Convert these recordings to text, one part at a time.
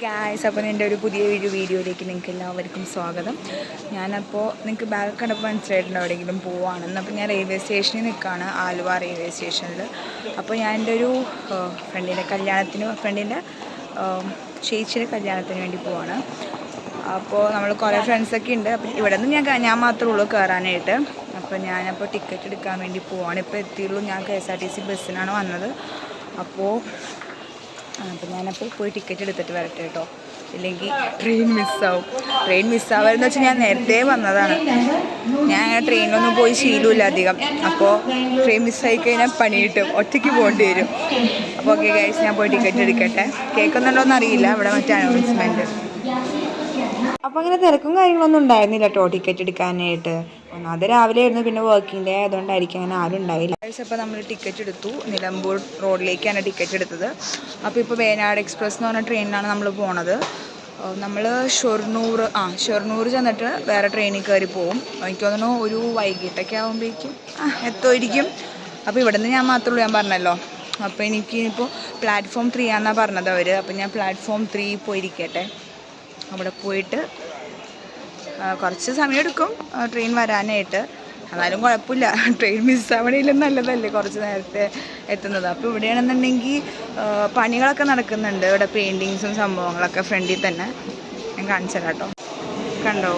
Guys, അപ്പോൾ എൻ്റെ ഒരു പുതിയ വീഡിയോയിലേക്ക് നിങ്ങൾക്ക് എല്ലാവർക്കും സ്വാഗതം. ഞാനപ്പോൾ നിങ്ങൾക്ക് ബാഗ് കണ്ടപ്പോൾ മനസ്സിലായിട്ടുണ്ടോ എവിടെയെങ്കിലും പോവുകയാണെന്ന്. അപ്പോൾ ഞാൻ റെയിൽവേ സ്റ്റേഷനിൽ നിൽക്കുകയാണ്, ആലുവ റെയിൽവേ സ്റ്റേഷനിൽ. അപ്പോൾ ഞാൻ എൻ്റെ ഒരു ഫ്രണ്ടിൻ്റെ ചേച്ചിയുടെ കല്യാണത്തിന് വേണ്ടി പോവാണ്. അപ്പോൾ നമ്മൾ കുറേ ഫ്രണ്ട്സൊക്കെ ഉണ്ട്. അപ്പോൾ ഇവിടെ നിന്ന് ഞാൻ മാത്രമേ ഉള്ളൂ കയറാനായിട്ട്. അപ്പോൾ ഞാനപ്പോൾ ടിക്കറ്റ് എടുക്കാൻ വേണ്ടി പോവാണ്. ഇപ്പോൾ എത്തിയുള്ളൂ. ഞാൻ KSRTC ബസ്സിനാണ് വന്നത്. അപ്പോൾ ഞാനപ്പോൾ പോയി ടിക്കറ്റ് എടുത്തിട്ട് വരട്ടെ കേട്ടോ, ഇല്ലെങ്കിൽ ട്രെയിൻ മിസ്സാവുമെന്ന് വെച്ചാൽ ഞാൻ നേരത്തെ വന്നതാണ്. ഞാൻ അങ്ങനെ ട്രെയിനിലൊന്നും പോയി ശീലമില്ല അധികം. അപ്പോൾ ട്രെയിൻ മിസ്സായി കഴിഞ്ഞാൽ പണി കിട്ടും, ഒറ്റയ്ക്ക് പോകേണ്ടി വരും. അപ്പോൾ ഓക്കെ ഗൈസ്, ഞാൻ പോയി ടിക്കറ്റ് എടുക്കട്ടെ. കേൾക്കുന്നുണ്ടോയെന്ന് അറിയില്ല, ഇവിടെ മറ്റേ അനൗൺസ്മെൻറ്റ്. അപ്പോൾ അങ്ങനെ തിരക്കും കാര്യങ്ങളൊന്നും ഉണ്ടായിരുന്നില്ല കേട്ടോ ടിക്കറ്റ് എടുക്കാനായിട്ട്. ഒന്നാമത് രാവിലെ ആയിരുന്നു, പിന്നെ വർക്കിംഗ് ഡേ ആയതുകൊണ്ടായിരിക്കും അങ്ങനെ ആരും ഉണ്ടായില്ല. അപ്പോൾ നമ്മൾ ടിക്കറ്റ് എടുത്തു. നിലമ്പൂർ റോഡിലേക്കാണ് ടിക്കറ്റ് എടുത്തത്. അപ്പോൾ ഇപ്പോൾ വേനാട് എക്സ്പ്രസ് എന്ന് പറഞ്ഞ ട്രെയിനിലാണ് നമ്മൾ പോണത്. നമ്മൾ ഷൊർണൂർ ചെന്നിട്ട് വേറെ ട്രെയിനിൽ കയറി പോവും. എനിക്ക് തോന്നുന്നു ഒരു വൈകിട്ടൊക്കെ ആകുമ്പോഴേക്കും എത്തുമായിരിക്കും. അപ്പോൾ ഇവിടെ നിന്ന് ഞാൻ മാത്രമേ ഞാൻ പറഞ്ഞല്ലോ. അപ്പോൾ എനിക്കിപ്പോൾ പ്ലാറ്റ്ഫോം 3 ആണെന്നാണ് പറഞ്ഞത് അവർ. അപ്പോൾ ഞാൻ പ്ലാറ്റ്ഫോം 3 പോയിരിക്കട്ടെ. അവിടെ പോയിട്ട് കുറച്ച് സമയമെടുക്കും ട്രെയിൻ വരാനായിട്ട്. എന്നാലും കുഴപ്പമില്ല, ട്രെയിൻ മിസ്സാവണേലും നല്ലതല്ലേ കുറച്ച് നേരത്തെ എത്തുന്നത്. അപ്പോൾ ഇവിടെയാണെന്നുണ്ടെങ്കിൽ പണികളൊക്കെ നടക്കുന്നുണ്ട്. ഇവിടെ പെയിൻറ്റിങ്സും സംഭവങ്ങളൊക്കെ ഫ്രണ്ടിൽ തന്നെ ഞാൻ കാണിച്ചു തരാം കേട്ടോ. കണ്ടോ,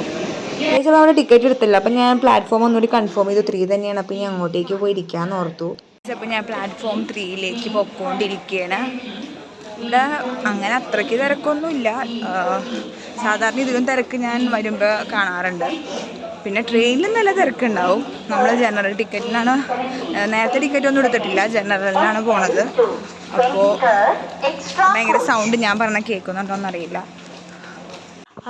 ചേച്ചി അവിടെ ടിക്കറ്റ് എടുത്തില്ല. അപ്പം ഞാൻ പ്ലാറ്റ്ഫോം ഒന്നുകൂടി കൺഫേം ചെയ്തു 3 തന്നെയാണ്. അപ്പോൾ ഞാൻ അങ്ങോട്ടേക്ക് പോയി ഇരിക്കാമെന്ന് ഓർത്തു. അപ്പോൾ ഞാൻ പ്ലാറ്റ്ഫോം 3യിലേക്ക് പൊയ്ക്കൊണ്ടിരിക്കുകയാണ്. ഇവിടെ അങ്ങനെ അത്രയ്ക്ക് തിരക്കൊന്നുമില്ല. സാധാരണ ഇതിലും തിരക്ക് ഞാൻ വരുമ്പോൾ കാണാറുണ്ട്. പിന്നെ ട്രെയിനിൽ നല്ല തിരക്കുണ്ടാവും. നമ്മൾ ജനറൽ ടിക്കറ്റിനാണ്, നേരത്തെ ടിക്കറ്റ് ഒന്നും എടുത്തിട്ടില്ല, ജനറലിനാണ് പോണത്. അപ്പോൾ ഭയങ്കര സൗണ്ട് ഞാൻ പറഞ്ഞാൽ കേൾക്കുന്നുണ്ടോയെന്നറിയില്ല.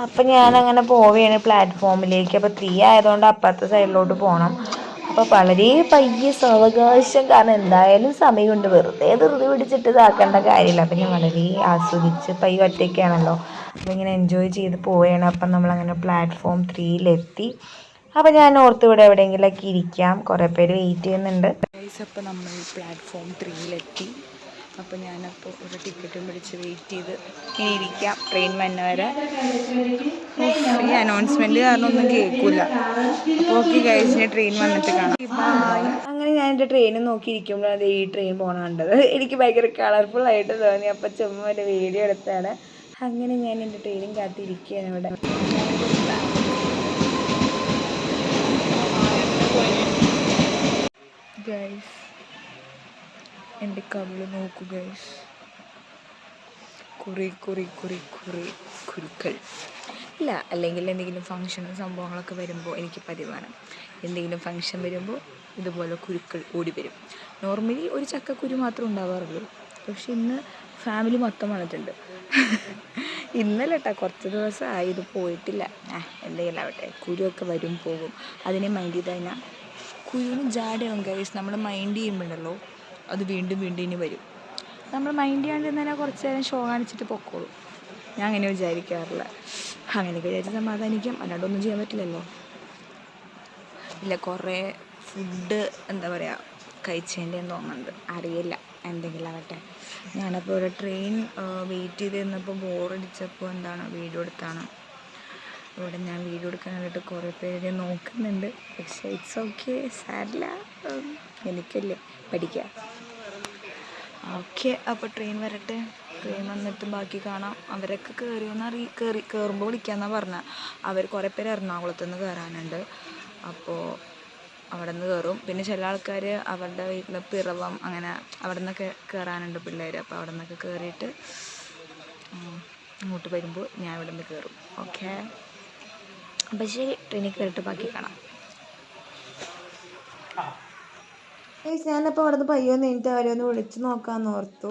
അപ്പം ഞാനങ്ങനെ പോവുകയാണ് പ്ലാറ്റ്ഫോമിലേക്ക്. അപ്പോൾ 3 ആയതുകൊണ്ട് അപ്പുറത്തെ സൈഡിലോട്ട് പോകണം. അപ്പോൾ വളരെ പയ്യെ സാവകാശം, കാരണം എന്തായാലും സമയമുണ്ട്, വെറുതെ ധൃതി പിടിച്ചിട്ട് ഇതാക്കേണ്ട കാര്യമില്ല. അപ്പം ഞാൻ വളരെ ആസ്വദിച്ച്, പയ്യെ ഒറ്റയ്ക്കാണല്ലോ, അപ്പോൾ ഇങ്ങനെ എൻജോയ് ചെയ്ത് പോവുകയാണ്. അപ്പം നമ്മളങ്ങനെ പ്ലാറ്റ്ഫോം 3യിലെത്തി. അപ്പോൾ ഞാൻ ഓർത്ത് ഇവിടെ എവിടെയെങ്കിലുമൊക്കെ ഇരിക്കാം, കുറേ പേര് വെയിറ്റ് ചെയ്യുന്നുണ്ട്. അപ്പോൾ നമ്മൾ പ്ലാറ്റ്ഫോം 3യിലെത്തി. അപ്പോൾ ഞാനപ്പോൾ ഒരു ടിക്കറ്റും പിടിച്ച് വെയിറ്റ് ചെയ്ത് ഇങ്ങനെ ഇരിക്കാം ട്രെയിൻ വന്നവരെ. ഈ അനൗൺസ്മെൻറ്റ് കാരണം ഒന്നും കേൾക്കില്ല. അപ്പോൾ ഓക്കെ ഗൈസിന് ട്രെയിൻ വന്നിട്ട് കാണാം. അങ്ങനെ ഞാൻ എൻ്റെ ട്രെയിൻ നോക്കിയിരിക്കുമ്പോഴാണ് ഈ ട്രെയിൻ പോകണ കണ്ടത്. എനിക്ക് ഭയങ്കര കളർഫുള്ളായിട്ട് തോന്നി. അപ്പോൾ ചുമ്മാ ഒരു വീഡിയോ എടുത്താണ്. അങ്ങനെ ഞാൻ എൻ്റെ ട്രെയിനും കാത്തിരിക്കുകയാണ് ഇവിടെ. ഗൈസ്, എൻ്റെ കവിള് നോക്കൂ ഗൈസ്, കുരുക്കൾ ഇല്ല. അല്ലെങ്കിൽ എന്തെങ്കിലും ഫങ്ഷനും സംഭവങ്ങളൊക്കെ വരുമ്പോൾ എനിക്ക് പതിവാണ്, എന്തെങ്കിലും ഫങ്ഷൻ വരുമ്പോൾ ഇതുപോലെ കുരുക്കൾ ഓടി വരും. നോർമലി ഒരു ചക്കക്കുരു മാത്രമേ ഉണ്ടാവാറുള്ളൂ, പക്ഷെ ഇന്ന് ഫാമിലി മൊത്തം വന്നിട്ടുണ്ട്. ഇന്നലെ കേട്ടോ, കുറച്ച് ദിവസമായി ഇത് പോയിട്ടില്ല. എന്തെങ്കിലും ആവട്ടെ, കുരുവൊക്കെ വരും പോകും, അതിനെ മൈൻഡ് ചെയ്ത് കഴിഞ്ഞാൽ കുരുവിന് ജാടയാവും ഗൈസ്. നമ്മൾ മൈൻഡ് ചെയ്യുമ്പോഴല്ലോ അത് വീണ്ടും ഇനി വരും. നമ്മൾ മൈൻഡ് ചെയ്യാണ്ടിരുന്നാൽ കുറച്ച് നേരം ഷോ കാണിച്ചിട്ട് പൊക്കോളും. ഞാൻ അങ്ങനെ വിചാരിക്കാറില്ല. അങ്ങനെയൊക്കെ വിചാരിച്ച് സമാധാനിക്കാം, അല്ലാണ്ടൊന്നും ചെയ്യാൻ പറ്റില്ലല്ലോ. ഇല്ല, കുറേ ഫുഡ് എന്താ പറയുക കഴിച്ചതിൻ്റെ എന്ന് തോന്നുന്നുണ്ട്, അറിയില്ല, എന്തെങ്കിലും ആവട്ടെ. ഞാനപ്പോൾ ഇവിടെ ട്രെയിൻ വെയിറ്റ് ചെയ്ത് നിന്നപ്പോൾ ബോറടിച്ചപ്പോൾ വീഡിയോ എടുത്താണ്. ഇവിടെ ഞാൻ വീഡിയോ എടുക്കാനായിട്ട് കുറേ പേര് നോക്കുന്നുണ്ട്. പക്ഷേ ഇറ്റ്സ് ഓക്കെ, സാരില്ല, എനിക്കല്ലേ പഠിക്കുക. ഓക്കെ, അപ്പോൾ ട്രെയിൻ വരട്ടെ. ട്രെയിൻ വന്നിട്ട് ബാക്കി കാണാം. അവരൊക്കെ കയറുമ്പോൾ വിളിക്കാമെന്നാണ് പറഞ്ഞത്. അവർ കുറേ പേര് എറണാകുളത്ത് നിന്ന് കയറാനുണ്ട്. അപ്പോൾ അവിടെ നിന്ന് കയറും. പിന്നെ ചില ആൾക്കാർ അവരുടെ വീട്ടിൽ പിറവം അങ്ങനെ അവിടെ നിന്നൊക്കെ കയറാനുണ്ട് പിള്ളേർ. അപ്പോൾ അവിടെ നിന്നൊക്കെ കയറിയിട്ട് ഇങ്ങോട്ട് വരുമ്പോൾ ഞാൻ ഇവിടെ നിന്ന് കയറും. ഓക്കെ, അപ്പം ശരി, ട്രെയിനിൽ കയറിയിട്ട് ബാക്കി കാണാം. ഞാനപ്പോൾ അവിടെ നിന്ന് പയ്യൊന്ന് കഴിഞ്ഞിട്ട് അവരെ ഒന്ന് വിളിച്ച് നോക്കാമെന്ന് ഓർത്തു.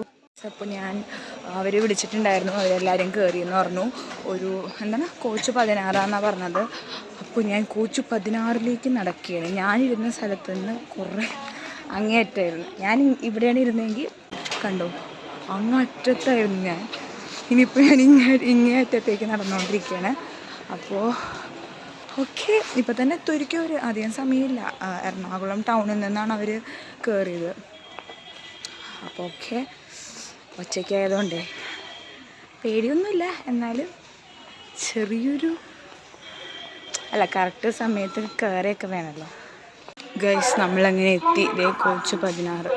അപ്പോൾ അവർ വിളിച്ചിട്ടുണ്ടായിരുന്നു, അവരെല്ലാവരും കയറിയെന്ന് പറഞ്ഞു. ഒരു കോച്ച് 16 പറഞ്ഞത്. അപ്പോൾ ഞാൻ കോച്ച് 16ലേക്ക് നടക്കുകയാണ്. ഞാനിരുന്ന സ്ഥലത്ത് നിന്ന് കുറേ അങ്ങേയറ്റായിരുന്നു. ഞാൻ ഇവിടെയാണ് ഇരുന്നതെങ്കിൽ കണ്ടോ, അങ്ങറ്റത്തായിരുന്നു ഞാൻ. ഇനിയിപ്പോൾ ഞാൻ ഇങ്ങേ അറ്റത്തേക്ക് നടന്നുകൊണ്ടിരിക്കുകയാണ്. അപ്പോൾ ഓക്കെ, ഇപ്പം തന്നെ എത്തുമായിരിക്കും അവർ, അധികം സമയമില്ല. എറണാകുളം ടൗണിൽ നിന്നാണ് അവർ കയറിയത്. അപ്പോൾ ഓക്കെ, ഒറ്റയ്ക്കായതുകൊണ്ടേ പേടിയൊന്നുമില്ല, എന്നാലും ചെറിയൊരു അല്ല കറക്റ്റ് സമയത്ത് കയറിയൊക്കെ വേണമല്ലോ. ഗൈസ് നമ്മളങ്ങനെ എത്തി. ഇതേ കോച്ച് 16.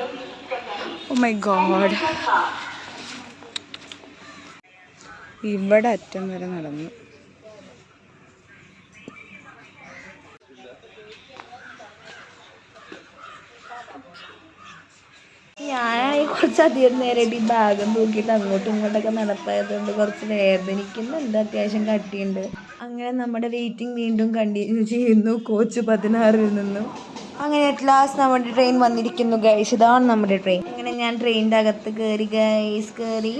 ഓ മൈ ഗോഡ്, ഇവിടെ അറ്റം വരെ നടന്നു. ഞാനായി കുറച്ചധികം നേരം ഈ ഭാഗം തൂക്കിയിട്ട് അങ്ങോട്ടും ഇങ്ങോട്ടൊക്കെ നടപ്പായതുകൊണ്ട് കുറച്ച് വേദനിക്കുന്നുണ്ട്, അത്യാവശ്യം കട്ടിയുണ്ട്. അങ്ങനെ നമ്മുടെ വെയിറ്റിംഗ് വീണ്ടും കണ്ടിന്യൂ ചെയ്യുന്നു കോച്ച് 16 നിന്നും. അങ്ങനെ അറ്റ് ലാസ്റ്റ് നമ്മുടെ ട്രെയിൻ വന്നിരിക്കുന്നു ഗൈസ്. ഇതാണ് നമ്മുടെ ട്രെയിൻ. അങ്ങനെ ഞാൻ ട്രെയിനിൻ്റെ അകത്ത് കയറി ഗൈസ്, കയറി.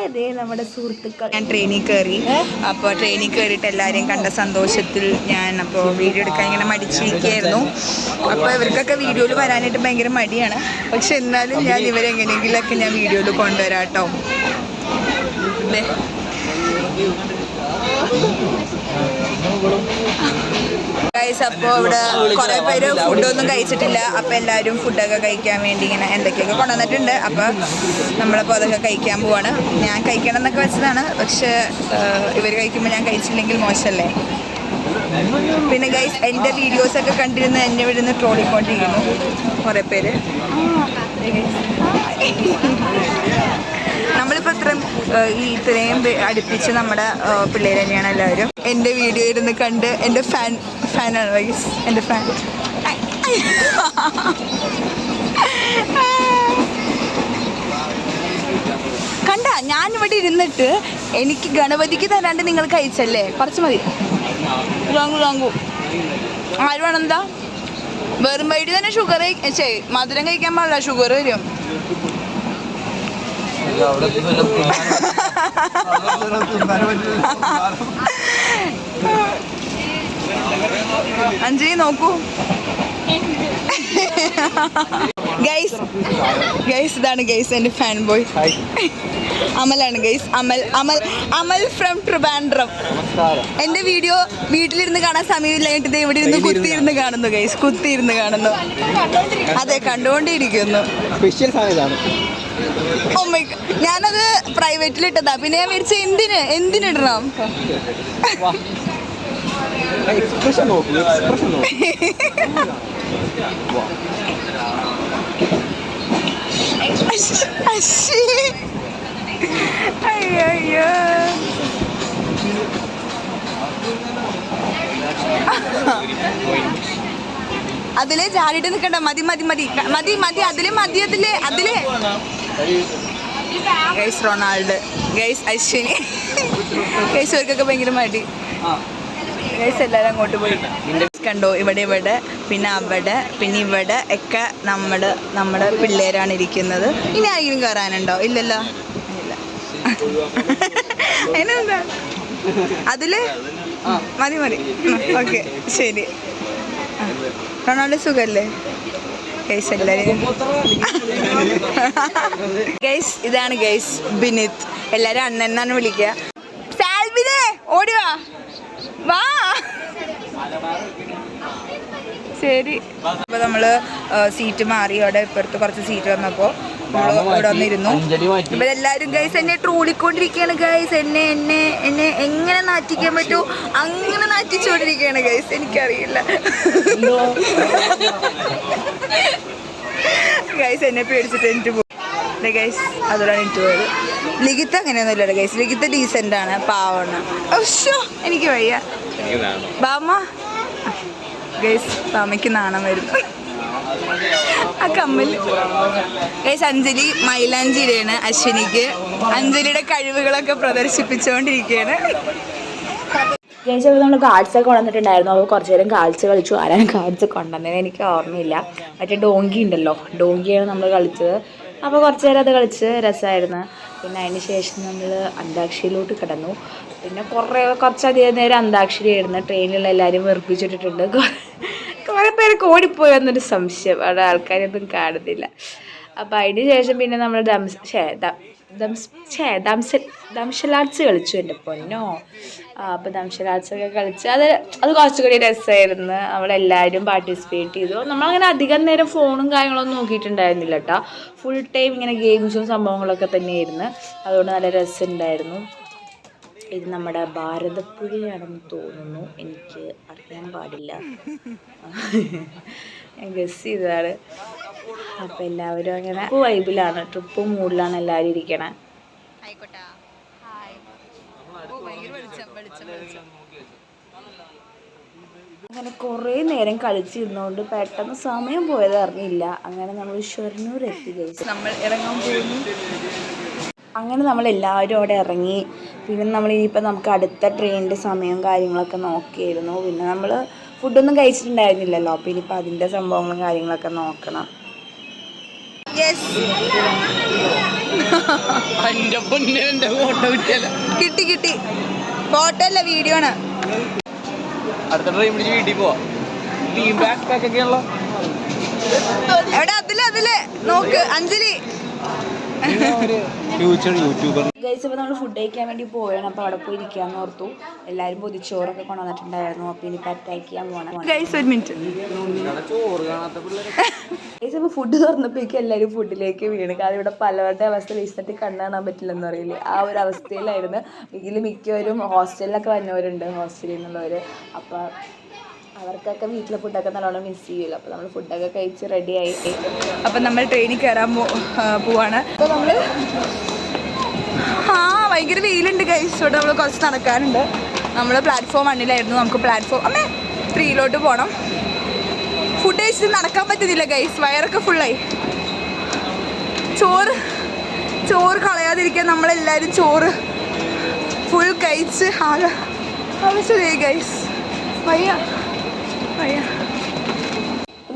അതേ നമ്മുടെ സുഹൃത്തുക്കൾ. ഞാൻ ട്രെയിനിൽ കയറി. അപ്പോൾ ട്രെയിനിൽ കയറിയിട്ട് എല്ലാവരെയും കണ്ട സന്തോഷത്തിൽ ഞാൻ അപ്പോൾ വീഡിയോ എടുക്കാൻ ഇങ്ങനെ മടിച്ചിരിക്കുകയായിരുന്നു. അപ്പോൾ ഇവർക്കൊക്കെ വീഡിയോയിൽ വരാനായിട്ട് ഭയങ്കര മടിയാണ്. പക്ഷെ എന്നാലും ഞാൻ ഇവരെങ്ങനെയെങ്കിലുമൊക്കെ ഞാൻ വീഡിയോയിൽ കൊണ്ടുവരാം കേട്ടോ. ഗൈസ്, അപ്പോൾ ഇവിടെ കുറേ പേര് ഫുഡൊന്നും കഴിച്ചിട്ടില്ല. അപ്പോൾ എല്ലാവരും ഫുഡൊക്കെ കഴിക്കാൻ വേണ്ടി ഇങ്ങനെ എന്തൊക്കെയൊക്കെ കൊണ്ടുവന്നിട്ടുണ്ട്. അപ്പോൾ നമ്മളപ്പോൾ അതൊക്കെ കഴിക്കാൻ പോവാണ്. ഞാൻ കഴിക്കണം എന്നൊക്കെ വെച്ചതാണ്, പക്ഷേ ഇവർ കഴിക്കുമ്പോൾ ഞാൻ കഴിച്ചില്ലെങ്കിൽ മോശമല്ലേ. പിന്നെ ഗൈസ്, എൻ്റെ വീഡിയോസൊക്കെ കണ്ടിരുന്ന് എന്നെ ഇവിടുന്ന് ട്രോളിക്കൊണ്ടിരിക്കുന്നു കുറേ പേര്. നമ്മളിപ്പോൾ ഇത്രയും അടുപ്പിച്ച് നമ്മുടെ പിള്ളേർ തന്നെയാണ് എല്ലാവരും. എൻ്റെ വീഡിയോ ഇരുന്ന് കണ്ട് എൻ്റെ ഫാനാണ് ഗൈസ്, എൻ്റെ ഫാൻ. കണ്ട, ഞാനിവിടെ ഇരുന്നിട്ട് എനിക്ക് ഗണപതിക്ക് തരാണ്ട് നിങ്ങൾ കഴിച്ചല്ലേ, കുറച്ച് മതി. ലാങ്കു ആര് വേണം? എന്താ വെറും വൈകിട്ട് തന്നെ ഷുഗർ മധുരം കഴിക്കാൻ പാടില്ല, ഷുഗർ വരും. അഞ്ജലി നോക്കൂ ഗൈസ്. ഇതാണ് ഗൈസ് എൻ്റെ ഫാൻ ബോയ്. അമലാണ് ഗൈസ്, അമൽ ഫ്രം ട്രിവാൻഡ്രം. എൻ്റെ വീഡിയോ വീട്ടിലിരുന്ന് കാണാൻ സമയമില്ലായിട്ട് ഇത് ഇവിടെ ഇരുന്ന് കുത്തിയിരുന്ന് കാണുന്നു ഗൈസ്, കുത്തിയിരുന്ന് കാണുന്നു. അതെ, കണ്ടുകൊണ്ടിരിക്കുന്നു. ഓ മൈ ഗോഡ്, ഞാനത് പ്രൈവറ്റിൽ ഇട്ടതാ. പിന്നെ ഞാൻ വിളിച്ച എന്തിനിടണം? അയ്യോ, അതിലെ ചാടിയിട്ട് നിൽക്കണ്ട. മതി. അതിലെ guys Ronald, guys Ashwini, guys അവർക്കൊക്കെ ഭയങ്കര മടി. ഗൈസ് എല്ലാവരും അങ്ങോട്ട് പോയി. കണ്ടോ, ഇവിടെ പിന്നെ അവിടെ പിന്നെ ഇവിടെ ഒക്കെ നമ്മുടെ പിള്ളേരാണ് ഇരിക്കുന്നത്. ഇനി ആരെങ്കിലും കയറാനുണ്ടോ? ഇല്ലല്ലോ, ഇല്ല. അതിനെന്താ, അതില് മതി. ഓക്കെ, ശരി. റൊണാൾഡോ സുഖല്ലേ ഗൈസ്? എല്ലാവരും ഗൈസ്, ഇതാണ് ഗൈസ് ബിനിത്. എല്ലാവരും അണ്ണനാണ് വിളിക്കുക. സാൽവിനെ ഓടിവാ, വാ. ശരി. അപ്പോൾ നമ്മൾ സീറ്റ് മാറി. അവിടെ ഇപ്പുറത്ത് കുറച്ച് സീറ്റ് വന്നപ്പോൾ നമ്മൾ ഇവിടെ വന്നിരുന്നു. ഇപ്പോൾ എല്ലാവരും ഗൈസ് എന്നെ ട്രോളിക്കൊണ്ടിരിക്കുകയാണ് ഗൈസ്. എന്നെ എങ്ങനെ നാറ്റിക്കാൻ പറ്റുമോ അങ്ങനെ നാറ്റിച്ചുകൊണ്ടിരിക്കുകയാണ് ഗൈസ്. എനിക്കറിയില്ല ഗൈസ്, എന്നെ പേടിച്ചിട്ട് എനിക്ക് പോകും ഗൈസ്. അതുകൊണ്ടാണ് എനിക്ക് പോയത്. ലിഖിത അങ്ങനെയൊന്നുമില്ല ഗൈസ്. ലിഖിത ഡീസൻ്റാണ്, പാവമാണ്. പക്ഷോ എനിക്ക് വയ്യ. ബാമ ഗൈസ്, ബാമയ്ക്ക് നാണം വരും. ആ കമ്മൽ ഗൈസ്. അഞ്ജലി മൈലാഞ്ചിയിലാണ് അശ്വിനിക്ക്. അഞ്ജലിയുടെ കഴിവുകളൊക്കെ പ്രദർശിപ്പിച്ചുകൊണ്ടിരിക്കുകയാണ് ഗൈസ്. അപ്പോൾ നമ്മൾ കാർഡ്സൊക്കെ കൊണ്ടുവന്നിട്ടുണ്ടായിരുന്നു. അപ്പോൾ കുറച്ച് നേരം കാർഡ്സ് കളിച്ചു. ആരാണ് കാർഡ്സ് കൊണ്ടുവന്നത് എനിക്ക് ഓർമ്മയില്ല. മറ്റേ ഡോങ്കി ഉണ്ടല്ലോ, ഡോങ്കിയാണ് നമ്മൾ കളിച്ചത്. അപ്പോൾ കുറച്ച് നേരം അത് കളിച്ച് രസമായിരുന്നു. പിന്നെ അതിന് ശേഷം നമ്മൾ അന്താക്ഷരിയിലോട്ട് കിടന്നു. പിന്നെ കുറച്ചധികം നേരം അന്താക്ഷരി ആയിരുന്നു. ട്രെയിനിലുള്ള എല്ലാവരും വെറുപ്പിച്ചിട്ടിട്ടുണ്ട്. കുറേ പേരൊക്കെ ഓടിപ്പോയി എന്നൊരു സംശയം, അവിടെ ആൾക്കാരൊന്നും കാണുന്നില്ല. അപ്പോൾ അതിന് ശേഷം പിന്നെ നമ്മൾ ദംഷലാർട്സ് കളിച്ചു എൻ്റെ പൊന്നോ. അപ്പോൾ ദംഷലാർട്സൊക്കെ കളിച്ച് അത് കുറച്ചുകൂടി രസമായിരുന്നു. അവളെല്ലാവരും പാർട്ടിസിപ്പേറ്റ് ചെയ്തു. നമ്മളങ്ങനെ അധികം നേരം ഫോണും കാര്യങ്ങളൊന്നും നോക്കിയിട്ടുണ്ടായിരുന്നില്ല കേട്ടോ. ഫുൾ ടൈം ഇങ്ങനെ ഗെയിംസും സംഭവങ്ങളൊക്കെ തന്നെയായിരുന്നു. അതുകൊണ്ട് നല്ല രസമുണ്ടായിരുന്നു. ഇത് നമ്മുടെ ഭാരതപ്പുഴയാണെന്ന് തോന്നുന്നു, എനിക്ക് അറിയാൻ പാടില്ല, ഞാൻ ഗസ് ചെയ്തതാണ്. അപ്പം എല്ലാവരും അങ്ങനെ വൈബിലാണ്, ട്രിപ്പ് മൂഡിലാണ് എല്ലാവരും ഇരിക്കണേ. അങ്ങനെ കുറേ നേരം കളിച്ചിരുന്നതുകൊണ്ട് പെട്ടെന്ന് സമയം പോയത് അറിഞ്ഞില്ല. അങ്ങനെ നമ്മൾ ഷൊർണൂർ എത്തി കഴിച്ചു. നമ്മൾ ഇറങ്ങാൻ പോകുന്നു. അങ്ങനെ നമ്മളെല്ലാവരും അവിടെ ഇറങ്ങി. പിന്നെ നമ്മളിനിയിപ്പോൾ നമുക്ക് അടുത്ത ട്രെയിനിൻ്റെ സമയവും കാര്യങ്ങളൊക്കെ നോക്കിയായിരുന്നു. പിന്നെ നമ്മൾ ഫുഡൊന്നും കഴിച്ചിട്ടുണ്ടായിരുന്നില്ലല്ലോ, അപ്പോൾ ഇനിയിപ്പോൾ അതിൻ്റെ സംഭവങ്ങളും കാര്യങ്ങളൊക്കെ നോക്കണം. കിട്ടി ഫോട്ടോ അല്ല, വീഡിയോ ആണ്. അടുത്ത ട്രെയിൻ പിടിച്ച് വീട്ടിൽ പോവാം. എവിടെ അതില് നോക്ക് അഞ്ജലി. Future YouTuber. ഗൈസ്, ഇപ്പോൾ നമ്മൾ ഫുഡ് കഴിക്കാൻ വേണ്ടി പോയാണ്. അപ്പോൾ അവിടെ പോയി ഇരിക്കാമെന്ന് ഓർത്തു. എല്ലാവരും പൊതിച്ചോറൊക്കെ കൊണ്ടുവന്നിട്ടുണ്ടായിരുന്നു. അപ്പോൾ ഇനിയിപ്പോൾ അറ്റാക്ക് ചെയ്യാൻ പോകണം. ഗൈസ് ഒരു മിനിറ്റ്. ഗൈസ്, ഇപ്പോൾ ഫുഡ് തുറന്നപ്പോഴേക്കും എല്ലാവരും ഫുഡിലേക്ക് വീണ്. കാരണം ഇവിടെ പലവരുടെ അവസ്ഥ വിശന്നിട്ട് കണ്ണ് കാണാൻ പറ്റില്ലെന്ന് പറയില്ലേ, ആ ഒരു അവസ്ഥയിലായിരുന്നു. ഇതിൽ മിക്കവരും ഹോസ്റ്റലിലൊക്കെ വന്നവരുണ്ട്, ഹോസ്റ്റലിൽ നിന്നുള്ളവർ. അപ്പോൾ അവർക്കൊക്കെ വീട്ടിലെ ഫുഡൊക്കെ നല്ലോണം മിസ് ചെയ്യുമല്ലോ. അപ്പോൾ നമ്മൾ ഫുഡൊക്കെ കഴിച്ച് റെഡിയായി. അപ്പം നമ്മൾ ട്രെയിനിൽ കയറാൻ പോവാണ്. അപ്പോൾ നമ്മൾ ഭയങ്കര വെയിലുണ്ട് ഗൈസ്. ഇവിടെ നമ്മൾ കുറച്ച് നടക്കാനുണ്ട്. നമ്മൾ പ്ലാറ്റ്ഫോം 1-ലായിരുന്നു. നമുക്ക് പ്ലാറ്റ്ഫോം 3-ലോട്ട് പോകണം. ഫുഡ് കഴിച്ചിട്ട് നടക്കാൻ പറ്റുന്നില്ല ഗൈസ്, വയറൊക്കെ ഫുള്ളായി. ചോറ് കളയാതിരിക്കാൻ നമ്മളെല്ലാവരും ചോറ് ഫുൾ കഴിച്ച് ആവശ്യമായി ഗൈസ്. വയ്യ.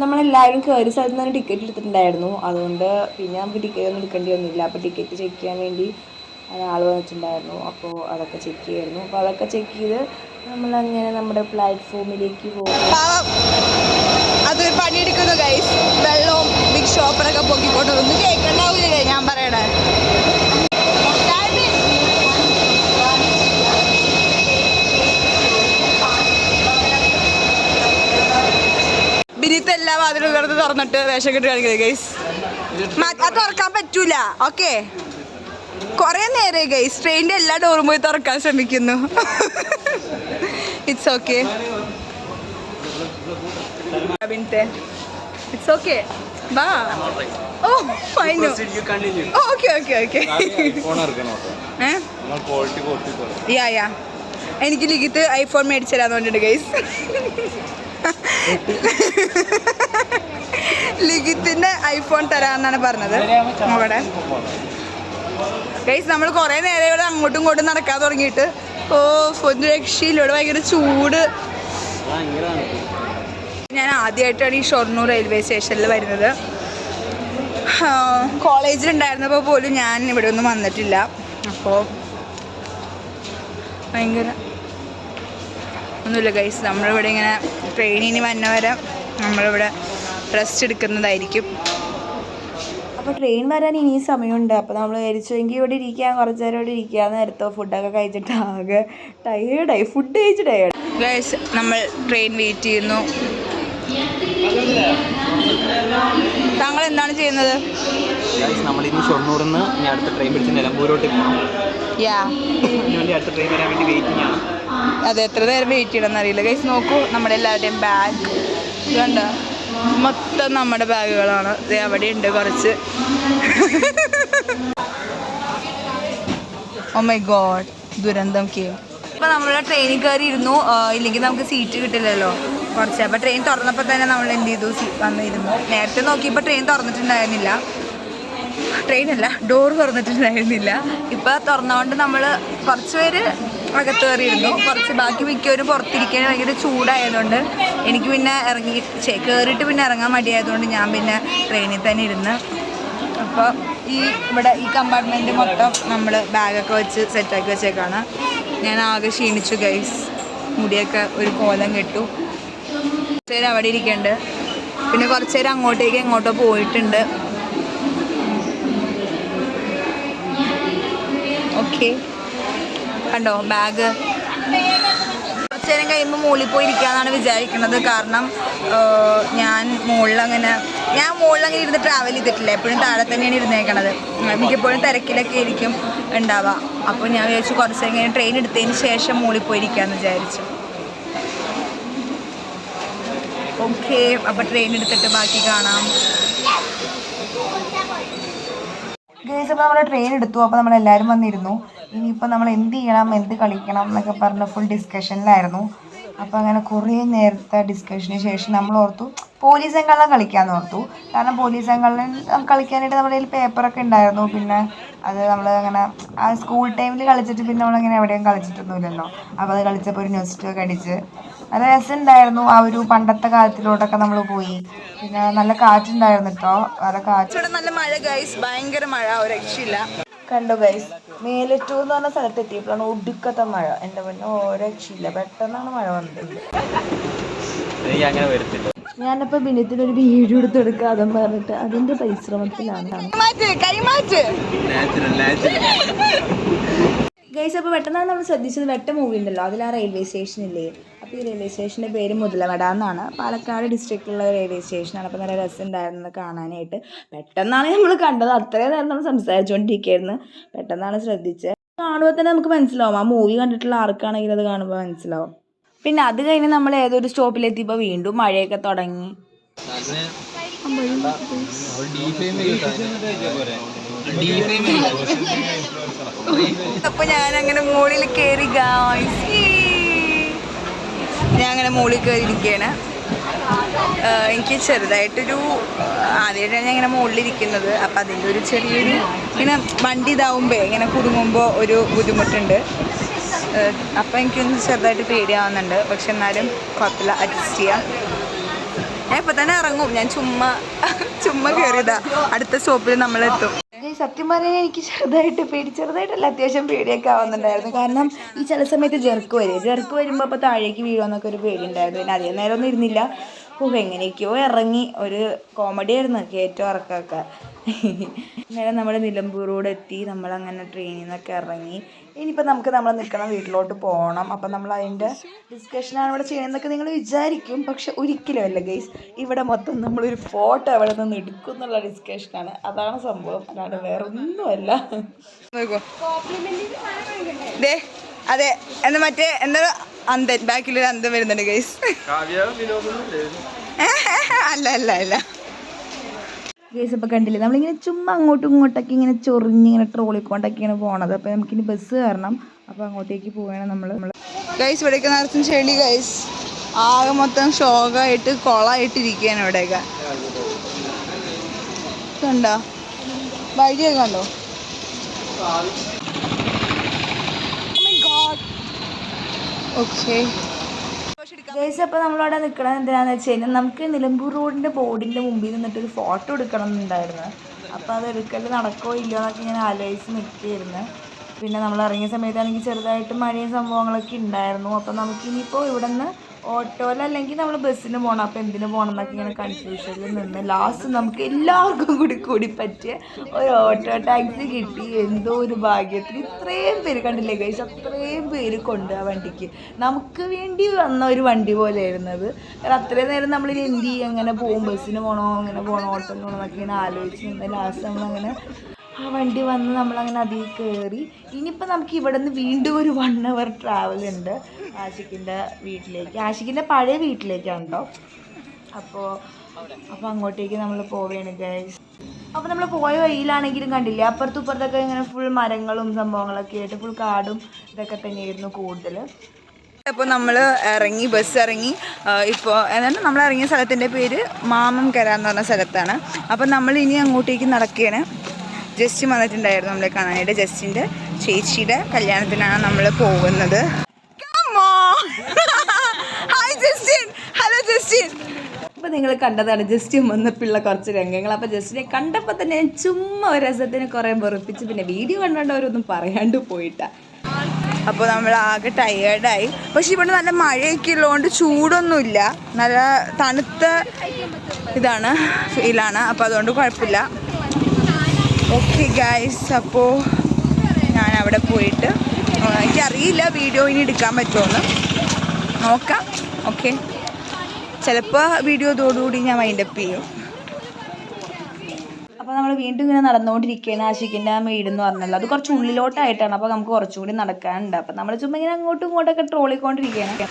നമ്മളെല്ലാവരും കയറി സ്ഥലത്ത് നിന്ന് ടിക്കറ്റ് എടുത്തിട്ടുണ്ടായിരുന്നു. അതുകൊണ്ട് പിന്നെ നമുക്ക് ടിക്കറ്റ് ഒന്നും എടുക്കേണ്ടി വന്നില്ല. അപ്പോൾ ടിക്കറ്റ് ചെക്ക് ചെയ്യാൻ വേണ്ടി ആൾ വന്നിട്ടുണ്ടായിരുന്നു. അപ്പോൾ അതൊക്കെ ചെക്ക് ചെയ്യായിരുന്നു. അപ്പോൾ അതൊക്കെ ചെക്ക് ചെയ്ത് നമ്മളങ്ങനെ നമ്മുടെ പ്ലാറ്റ്ഫോമിലേക്ക് പോകും. അതൊരു പണിയെടുക്കുന്നു ഗൈസ്. വെള്ളവും ബിഗ് ഷോപ്പറൊക്കെ പൊക്കിക്കൊണ്ടൊന്നും കേൾക്കണ്ടാവില്ലേ ഞാൻ പറയണേ. ബിനിത്ത് എല്ലാ വാതിലും വെറുതെ തുറന്നിട്ട് വേഷം കെട്ടി കളിക്കുന്നത് ഗൈസ്. അത് തുറക്കാൻ പറ്റൂല. ഓക്കെ, കുറേ നേരമായി ഗൈസ്. ട്രെയിനിൻ്റെ എല്ലാ ഡോറും പോയി തുറക്കാൻ ശ്രമിക്കുന്നു. ഇറ്റ്സ് ഓക്കെ ബിനിത്തെ, ഇറ്റ്സ് ഓക്കെ. വാ. Oh I know. Okay. Yeah എനിക്ക് ലിഖിത്ത് ഐഫോൺ മേടിച്ചു തരാന്ന് പറഞ്ഞിട്ടുണ്ട് ഗൈസ്. ലിഖിത്തിന്റെ ഐഫോൺ തരാന്നാണ് പറഞ്ഞത്. അവിടെ ഗൈസ് നമ്മൾ കുറേ നേരം ഇവിടെ അങ്ങോട്ടും ഇങ്ങോട്ടും നടക്കാൻ തുടങ്ങിയിട്ട്. ഒരു രക്ഷയില്ല, ഇവിടെ ഭയങ്കര ചൂട്. ഞാൻ ആദ്യമായിട്ടാണ് ഈ ഷൊർണൂർ റെയിൽവേ സ്റ്റേഷനിൽ വരുന്നത്. കോളേജിലുണ്ടായിരുന്നപ്പോൾ പോലും ഞാൻ ഇവിടെ ഒന്നും വന്നിട്ടില്ല. അപ്പോൾ ഭയങ്കര ഒന്നുമില്ല ഗൈസ്. നമ്മളിവിടെ ഇങ്ങനെ ട്രെയിനിന് വന്നവരെ നമ്മളിവിടെ റെസ്റ്റ് എടുക്കുന്നതായിരിക്കും. അപ്പോൾ ട്രെയിൻ വരാൻ ഇനിയും സമയമുണ്ട്. അപ്പോൾ നമ്മൾ വിചാരിച്ചെങ്കിൽ ഇവിടെ ഇരിക്കാൻ, കുറച്ച് നേരം ഇവിടെ ഇരിക്കാമെന്ന് നേരത്തോ ഫുഡൊക്കെ കഴിച്ചിട്ട് ആകെ ടയേർഡായി. ഫുഡ് കഴിച്ച് ടയേർഡ് ഗൈസ്. നമ്മൾ ട്രെയിൻ വെയിറ്റ് ചെയ്യുന്നു. താങ്കൾ എന്താണ് ചെയ്യുന്നത്? നമ്മളിന്ന് ഷൊർണൂരിൽ നിന്ന് അടുത്ത ട്രെയിൻ പിടിച്ച് നിലമ്പൂരോട്ട് പോകണം. അടുത്ത ട്രെയിൻ വരാൻ വേണ്ടി വെയിറ്റിംഗ് ആണ്. അതെ, എത്ര നേരം വെയിറ്റ് ചെയ്യണമെന്ന് അറിയില്ല ഗൈസ്. നോക്കൂ, നമ്മുടെ എല്ലാവരുടെയും ബാഗ് ഇതുണ്ട്. മൊത്തം നമ്മുടെ ബാഗുകളാണ്. ഇത് അവിടെ ഉണ്ട് കുറച്ച്. ഓ മൈ ഗോഡ്, ദുരന്തം കേം. അപ്പോൾ നമ്മൾ ട്രെയിനിൽ കയറി ഇരുന്നു. ഇല്ലെങ്കിൽ നമുക്ക് സീറ്റ് കിട്ടില്ലല്ലോ കുറച്ച്. അപ്പോൾ ട്രെയിൻ തുറന്നപ്പോൾ തന്നെ നമ്മൾ എന്ത് ചെയ്തു, വന്നിരുന്നു. നേരത്തെ നോക്കിയപ്പോൾ ട്രെയിൻ തുറന്നിട്ടുണ്ടായിരുന്നില്ല. ട്രെയിനല്ല, ഡോർ തുറന്നിട്ടുണ്ടായിരുന്നില്ല. ഇപ്പോൾ തുറന്നുകൊണ്ട് നമ്മൾ കുറച്ച് പേര് അകത്ത് കയറിയിരുന്നു. കുറച്ച് ബാക്കി മിക്കവരും പുറത്തിരിക്കാൻ ഭയങ്കര ചൂടായതുകൊണ്ട് എനിക്ക് പിന്നെ കയറിയിട്ട് പിന്നെ ഇറങ്ങാൻ മടിയായതുകൊണ്ട് ഞാൻ പിന്നെ ട്രെയിനിൽ തന്നെ ഇരുന്ന്. അപ്പോൾ ഇവിടെ ഈ കമ്പാർട്ട്മെൻറ്റ് മൊത്തം നമ്മൾ ബാഗൊക്കെ വെച്ച് സെറ്റാക്കി വെച്ചേക്കാണ്. ഞാൻ ആകെ ക്ഷീണിച്ചു ഗൈസ്. മുടിയൊക്കെ ഒരു കോലം കെട്ടു. കുറച്ച് നേരം അവിടെ ഇരിക്കുന്നുണ്ട്. പിന്നെ കുറച്ച് നേരം അങ്ങോട്ടേക്ക് എങ്ങോട്ടോ പോയിട്ടുണ്ട്. ഓക്കെ, കണ്ടോ ബാഗ്. കുറച്ച് നേരം കഴിയുമ്പോൾ മുകളിൽ പോയി ഇരിക്കാമെന്നാണ് വിചാരിക്കുന്നത്. കാരണം ഞാൻ മുകളിലങ്ങനെ ഇരുന്ന് ട്രാവൽ ചെയ്തിട്ടില്ല. എപ്പോഴും താഴെ തന്നെയാണ് ഇരുന്നേക്കണത്. മിക്കപ്പോഴും തിരക്കിലൊക്കെ ആയിരിക്കും ഉണ്ടാവുക. അപ്പോൾ ഞാൻ വിചാരിച്ചു കുറച്ച് നേരം ട്രെയിൻ എടുത്തതിന് ശേഷം മുകളിൽ പോയി ഇരിക്കാമെന്ന് വിചാരിച്ചു. ഓക്കെ, അപ്പോൾ ട്രെയിൻ എടുത്തിട്ട് ബാക്കി കാണാം. ഗൈസ്, അപ്പോൾ നമ്മൾ ട്രെയിൻ എടുത്തു. അപ്പോൾ നമ്മളെല്ലാവരും വന്നിരുന്നു. ഇനിയിപ്പോൾ നമ്മൾ എന്ത് ചെയ്യണം, എന്ത് കളിക്കണം എന്നൊക്കെ പറഞ്ഞ് ഫുൾ ഡിസ്കഷനിലായിരുന്നു. അപ്പോൾ അങ്ങനെ കുറേ നേരത്തെ ഡിസ്കഷന് ശേഷം നമ്മൾ ഓർത്തു പോലീസ് അങ്കളം കളിക്കാമെന്ന് ഓർത്തു. കാരണം പോലീസ് അങ്കളം കളിക്കാനായിട്ട് നമ്മുടെ കയ്യിൽ പേപ്പറൊക്കെ ഉണ്ടായിരുന്നു. പിന്നെ അത് നമ്മൾ അങ്ങനെ ആ സ്കൂൾ ടൈമിൽ കളിച്ചിട്ട് പിന്നെ നമ്മളങ്ങനെ എവിടെയും കളിച്ചിട്ടൊന്നുമില്ലല്ലോ. അപ്പോൾ അത് കളിച്ചപ്പോൾ ഒരു ന്യൂസ്റ്റൊക്കെ അടിച്ച് നല്ല രസമുണ്ടായിരുന്നു. ആ ഒരു പണ്ടത്തെ കാലത്തിലോട്ടൊക്കെ നമ്മൾ പോയി. പിന്നെ നല്ല കാറ്റുണ്ടായിരുന്നു കേട്ടോ, നല്ല കാറ്റ്. ഇവിടെ നല്ല മഴ ഗൈസ്, ഭയങ്കര മഴ, ഒരു രക്ഷയില്ല. കണ്ടോ ഗൈസ്, മേലറ്റൂർ എന്ന് പറഞ്ഞ സ്ഥലത്ത് എത്തിയപ്പോഴാണ് ഒടുക്കത്തെ മഴ. എൻ്റെ പിന്നെ ഓരോ രക്ഷയില്ല, പെട്ടെന്നാണ് മഴ വന്നത്. ഞാനപ്പോൾ ബിനത്തിനൊരു വീഡിയോ എടുത്ത് കൊടുക്കാതെ പറഞ്ഞിട്ട് അതിൻ്റെ പരിശ്രമത്തിലാണ്. ഗൈസ്, അപ്പോൾ പെട്ടെന്നാണ് നമ്മൾ ശ്രദ്ധിച്ചത് വെട്ട മൂവി ഉണ്ടല്ലോ, അതിൽ ആ റെയിൽവേ സ്റ്റേഷനില്ലേ. അപ്പോൾ ഈ റെയിൽവേ സ്റ്റേഷൻ്റെ പേര് മുതലമട എന്നാണ്. പാലക്കാട് ഡിസ്ട്രിക്റ്റിലുള്ള റെയിൽവേ സ്റ്റേഷനാണ്. അപ്പോൾ നല്ല രസമുണ്ടായിരുന്നത് കാണാനായിട്ട്. പെട്ടെന്നാണ് നമ്മൾ കണ്ടത്. അത്രയും നേരം നമ്മൾ സംസാരിച്ചുകൊണ്ടിരിക്കുകയായിരുന്നു. പെട്ടെന്നാണ് ശ്രദ്ധിച്ചത്. കാണുമ്പോൾ തന്നെ നമുക്ക് മനസ്സിലാവും. ആ മൂവി കണ്ടിട്ടുള്ള ആർക്കാണെങ്കിലും അത് കാണുമ്പോൾ മനസ്സിലാവും. പിന്നെ അത് കഴിഞ്ഞ് നമ്മൾ ഏതൊരു സ്റ്റോപ്പിലെത്തിയപ്പോൾ വീണ്ടും മഴയൊക്കെ തുടങ്ങി. അപ്പോൾ ഞാനങ്ങനെ മുകളിൽ കയറി ഗായ്സ്. ഞാൻ അങ്ങനെ മുകളിൽ കയറിയിരിക്കുകയാണ്. എനിക്ക് ചെറുതായിട്ടൊരു ആദ്യമായിട്ടാണ് ഞാൻ ഇങ്ങനെ മുകളിലിരിക്കുന്നത്. അപ്പം അതിൻ്റെ ഒരു ചെറിയൊരു ഇങ്ങനെ വണ്ടി ഇതാവുമ്പോൾ ഇങ്ങനെ കുടുങ്ങുമ്പോൾ ഒരു ബുദ്ധിമുട്ടുണ്ട്. അപ്പം എനിക്കൊന്ന് ചെറുതായിട്ട് പേടിയാവുന്നുണ്ട്. പക്ഷെ എന്നാലും കുഴപ്പമില്ല, അഡ്ജസ്റ്റ് ചെയ്യാം. ഞാൻ ഇപ്പം തന്നെ ഇറങ്ങും. ഞാൻ ചുമ്മാ കയറിയതാ. അടുത്ത സ്റ്റോപ്പിൽ നമ്മളെത്തും. സത്യം പറഞ്ഞാൽ എനിക്ക് ചെറുതായിട്ടല്ല അത്യാവശ്യം പേടിയൊക്കെ ആവുന്നുണ്ടായിരുന്നു. കാരണം ഈ ചില സമയത്ത് ജെർക്ക് വരുമ്പോൾ അപ്പോൾ താഴേക്ക് വീഴുമെന്നൊക്കെ ഒരു പേടിയുണ്ടായിരുന്നു. പിന്നെ അധികം നേരമൊന്നും ഇരുന്നില്ല. എങ്ങനെയൊക്കെയോ ഇറങ്ങി. ഒരു കോമഡി ആയിരുന്നു കയറ്റം ഇറക്കമൊക്കെ. നേരെ നമ്മൾ നിലമ്പൂർ റോഡ് എത്തി. നമ്മളങ്ങനെ ട്രെയിനിൽ നിന്നൊക്കെ ഇറങ്ങി. ഇനിയിപ്പോൾ നമുക്ക് നമ്മൾ നിൽക്കണം വീട്ടിലോട്ട് പോകണം. അപ്പം നമ്മൾ അതിൻ്റെ ഡിസ്കഷനാണ് ഇവിടെ ചെയ്യുന്നതൊക്കെ നിങ്ങൾ വിചാരിക്കും. പക്ഷെ ഒരിക്കലും അല്ല ഗൈസ്. ഇവിടെ മൊത്തം നമ്മളൊരു ഫോട്ടോ എവിടെ നിന്ന് എടുക്കും എന്നുള്ള ഡിസ്കഷനാണ്. അതാണ് സംഭവം, അല്ലാണ്ട് വേറെ ഒന്നുമല്ല. അതെ, എന്താ മറ്റേ എന്താ അന്തൻ ബാക്കിലൊരു അന്തം വരുന്നുണ്ട് ഗൈസ്. അല്ല ഗൈസ്, ഇപ്പോൾ കണ്ടില്ലേ നമ്മളിങ്ങനെ ചുമ്മാ അങ്ങോട്ടും ഇങ്ങോട്ടൊക്കെ ഇങ്ങനെ ചൊറിഞ്ഞിങ്ങനെ ട്രോളിക്കൊണ്ടൊക്കെയാണ് പോണത്. അപ്പോൾ നമുക്കിനി ബസ് കയറണം. അപ്പോൾ അങ്ങോട്ടേക്ക് പോവുകയാണ് നമ്മൾ. ഗൈസ്, ഇവിടെയൊക്കെ നിറച്ചും ചെളി ഗൈസ്. ആകെ മൊത്തം ഷോക്കായിട്ട് കൊളായിട്ടിരിക്കുകയാണ് ഇവിടെയൊക്കെ. കണ്ടോ വഴിയൊക്കെ കണ്ടോ? ഓക്കെ ഗൈസ്, അപ്പോൾ നമ്മളവിടെ നിൽക്കണം എന്തിനാണെന്ന് വെച്ച് കഴിഞ്ഞാൽ നമുക്ക് നിലമ്പൂർ റോഡിൻ്റെ ബോർഡിൻ്റെ മുമ്പിൽ നിന്നിട്ടൊരു ഫോട്ടോ എടുക്കണം എന്നുണ്ടായിരുന്നു. അപ്പോൾ അത് എടുക്കൽ നടക്കുമോ ഇല്ലയോ എന്നൊക്കെ ഞാൻ ആലോചിച്ച് നിൽക്കുകയായിരുന്നു. പിന്നെ നമ്മൾ ഇറങ്ങിയ സമയത്താണെങ്കിൽ ചെറുതായിട്ട് മഴയും സംഭവങ്ങളൊക്കെ ഉണ്ടായിരുന്നു. അപ്പോൾ നമുക്കിനിയിപ്പോൾ ഇവിടെ നിന്ന് ഓട്ടോയിലല്ലെങ്കിൽ നമ്മൾ ബസ്സിന് പോകണം. അപ്പോൾ എന്തിനു പോകണം എന്നൊക്കെ ഇങ്ങനെ കൺഫ്യൂഷനിൽ നിന്ന് ലാസ്റ്റ് നമുക്ക് എല്ലാവർക്കും കൂടി പറ്റിയ ഒരു ഓട്ടോ ടാക്സി കിട്ടി. എന്തോ ഒരു ഭാഗ്യത്തിന് ഇത്രയും പേര് കണ്ടില്ലേ ഗൈസ്, അത്രയും പേര് കൊണ്ട് ആ വണ്ടിക്ക് നമുക്ക് വേണ്ടി വന്ന ഒരു വണ്ടി പോലെ ആയിരുന്നത്. കാരണം അത്രയും നേരം നമ്മളിനി എന്ത് ചെയ്യും, എങ്ങനെ പോകും, ബസ്സിന് പോകണോ അങ്ങനെ പോകണോ ഓട്ടോയിൽ പോകണോ എന്നൊക്കെ ഇങ്ങനെ ആലോചിച്ച് നിന്ന് ലാസ്റ്റ് നമ്മളങ്ങനെ ആ വണ്ടി വന്ന് നമ്മളങ്ങനെ അതിൽ കയറി. ഇനിയിപ്പോൾ നമുക്ക് ഇവിടെ നിന്ന് വീണ്ടും ഒരു 1 hour ട്രാവൽ ഉണ്ട് ആഷിക്കിൻ്റെ വീട്ടിലേക്ക്. ആഷിക്കിൻ്റെ പഴയ വീട്ടിലേക്കാണ് കേട്ടോ. അപ്പോൾ അങ്ങോട്ടേക്ക് നമ്മൾ പോവുകയാണ് ഗൈസ്. അപ്പോൾ നമ്മൾ പോയ വഴിയിലാണെങ്കിലും കണ്ടില്ലേ അപ്പുറത്തും ഇപ്പുറത്തൊക്കെ ഇങ്ങനെ ഫുൾ മരങ്ങളും സംഭവങ്ങളൊക്കെ ആയിട്ട് ഫുൾ കാടും ഇതൊക്കെ തന്നെയായിരുന്നു കൂടുതൽ. അപ്പോൾ നമ്മൾ ഇറങ്ങി, ബസ് ഇറങ്ങി. ഇപ്പോൾ എന്താണ് നമ്മൾ ഇറങ്ങിയ സ്ഥലത്തിൻ്റെ പേര് മാമംകര എന്ന് പറഞ്ഞ സ്ഥലത്താണ്. അപ്പോൾ നമ്മൾ ഇനി അങ്ങോട്ടേക്ക് നടക്കുകയാണ്. ജസ്റ്റിൻ വന്നിട്ടുണ്ടായിരുന്നു നമ്മളെ കാണാനായിട്ട്. ജസ്റ്റിൻ്റെ ചേച്ചിയുടെ കല്യാണത്തിനാണ് നമ്മൾ പോകുന്നത്. Hi Justin. Hello Justin. അപ്പോൾ നിങ്ങൾ കണ്ടതാണ് ജസ്റ്റിൻ വന്നപ്പോഴുള്ള കുറച്ച് രംഗങ്ങൾ. അപ്പോൾ ജസ്റ്റിനെ കണ്ടപ്പോൾ തന്നെ ഞാൻ ചുമ്മാ ഒരു രസത്തിന് കുറേ വെറുപ്പിച്ച് പിന്നെ വീഡിയോ കണ്ടുകൊണ്ടവരൊന്നും പറയാണ്ട് പോയിട്ടാണ്. അപ്പോൾ നമ്മൾ ആകെ ടയേർഡായി. പക്ഷെ ഇവിടെ നല്ല മഴയൊക്കെ ഉള്ളതുകൊണ്ട് ചൂടൊന്നുമില്ല, നല്ല തണുത്ത ഇതാണ് ഫീലാണ്. അപ്പോൾ അതുകൊണ്ട് കുഴപ്പമില്ല. ഓക്കെ ഗൈസ്, അപ്പോൾ ഞാൻ അവിടെ അവിടെ പോയിട്ട് എനിക്കറിയില്ല വീഡിയോ ഇനി എടുക്കാൻ പറ്റുമോയെന്ന്, നോക്കാം. ഓക്കെ, ചിലപ്പോൾ വീഡിയോ ഇതോടുകൂടി ഞാൻ വൈൻഡപ്പ് ചെയ്യും. അപ്പോൾ നമ്മൾ വീണ്ടും ഇങ്ങനെ നടന്നുകൊണ്ടിരിക്കുകയാണ്. ആഷിക്കിൻ്റെ ആ വീടെന്ന് പറഞ്ഞല്ലോ, അത് കുറച്ച് ഉള്ളിലോട്ടായിട്ടാണ്. അപ്പോൾ നമുക്ക് കുറച്ചുകൂടി നടക്കാനുണ്ട്. അപ്പോൾ നമ്മൾ ചുമ്മാ ഇങ്ങനെ അങ്ങോട്ടും ഇങ്ങോട്ടൊക്കെ ട്രോളിക്കൊണ്ടിരിക്കുകയാണ്.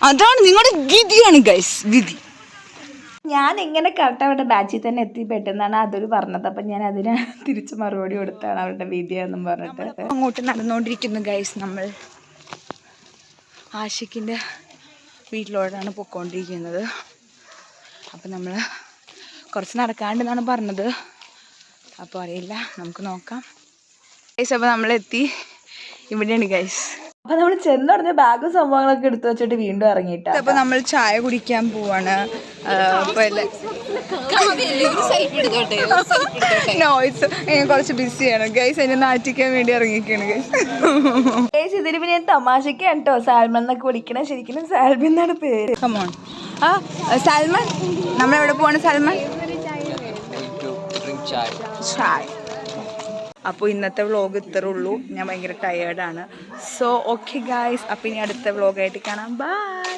അതാണ് നിങ്ങളുടെ വിധിയാണ് ഗൈസ്, വിധി. ഞാൻ ഇങ്ങനെ കറക്റ്റ് അവരുടെ ബാച്ചിൽ തന്നെ എത്തിപ്പെട്ടെന്നാണ് അതൊരു പറഞ്ഞത്. അപ്പം ഞാൻ അതിന് തിരിച്ച് മറുപടി കൊടുത്താണ് അവരുടെ വിധിയാണെന്നും പറഞ്ഞിട്ട്. അങ്ങോട്ട് നടന്നുകൊണ്ടിരിക്കുന്നു ഗൈസ്. നമ്മൾ ആഷിക്കിൻ്റെ വീട്ടിലോട്ടാണ് പോയിക്കൊണ്ടിരിക്കുന്നത്. അപ്പം നമ്മൾ കുറച്ച് നടക്കാണ്ടെന്നാണ് പറഞ്ഞത്. അപ്പോൾ അറിയില്ല, നമുക്ക് നോക്കാം ഗൈസ്. അപ്പോൾ നമ്മളെത്തി, ഇവിടെയാണ് ഗൈസ്. അപ്പം നമ്മൾ ചെന്നുടനെ ബാഗും സംഭവങ്ങളൊക്കെ എടുത്തു വെച്ചിട്ട് വീണ്ടും ഇറങ്ങിയിട്ടാണ്. അപ്പോൾ നമ്മൾ ചായ കുടിക്കാൻ പോവാണ്. കുറച്ച് ബിസിയാണ് ഗൈസ്, എന്നെ നാറ്റിക്കാൻ വേണ്ടി ഇറങ്ങിക്കാണ് ഗൈസ്. ഇതിന് പിന്നെ ഞാൻ തമാശക്കാണ് കേട്ടോ സാൽമൺ എന്നൊക്കെ വിളിക്കണേ. ശരിക്കും സാൽമൺ എന്നാണ് പേര്. കമോൺ. സൽമാൻ, നമ്മളെവിടെ പോവാണ് സൽമാൻ? ചായ. അപ്പോൾ ഇന്നത്തെ വ്ളോഗ് ഇത്രേ ഉള്ളൂ. ഞാൻ ഭയങ്കര ടയേർഡാണ്. സോ ഓക്കെ ഗായ്സ്, അപ്പോൾ ഇനി അടുത്ത വ്ളോഗായിട്ട് കാണാം. ബൈ.